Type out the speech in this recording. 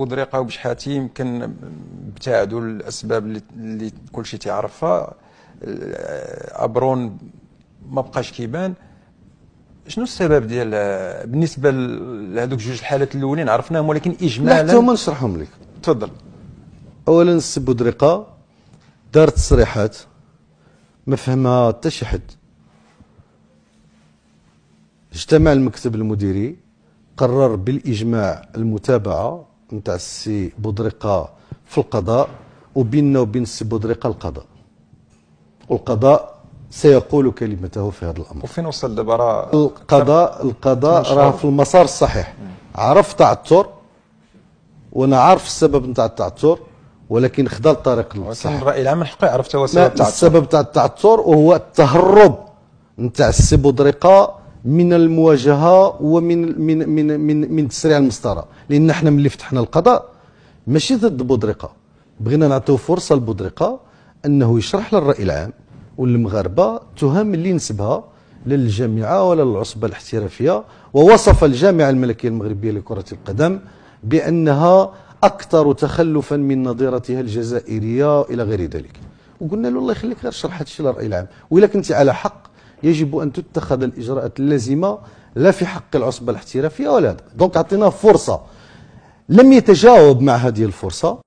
بودريقه وبشحاتي يمكن ابتعدوا الاسباب اللي كلشي تيعرفها. ابرون ما بقاش كيبان. شنو السبب ديال بالنسبه لهذوك جوج الحالات الاولين عرفناهم، ولكن اجمالا لا هما نشرحهم لك. تفضل. اولا السي بودريقه دار تصريحات ما فهمها حتى شي حد. اجتمع المكتب المديري قرر بالاجماع المتابعه نتاع السي بودريقه في القضاء، وبيننا وبين السي بودريقه القضاء، والقضاء سيقول كلمته في هذا الامر. وفين وصل دابا؟ راه القضاء راه في المسار الصحيح. عرف تعثر وانا عارف السبب نتاع التعثر، ولكن خدا الطريق الصح. ولكن الراي العام من حقه يعرف تا هو سبب التعثر. السبب تاع التعثر وهو التهرب نتاع السي بودريقه من المواجهه ومن من من من من تسريع المسطره، لان احنا ملي فتحنا القضاء ماشي ضد بودريقه، بغينا نعطيو فرصه لبودريقه انه يشرح للراي العام والمغاربه التهم اللي نسبها للجامعه ولا للعصبه الاحترافيه، ووصف الجامعه الملكيه المغربيه لكره القدم بانها اكثر تخلفا من نظيرتها الجزائريه الى غير ذلك. وقلنا له الله يخليك غير شرح هذا الشيء للراي العام، والا كنت على حق يجب ان تتخذ الاجراءات اللازمه لا في حق العصبه الاحترافيه ولا هذا. دونك عطيناه فرصه، لم يتجاوب مع هذه الفرصه.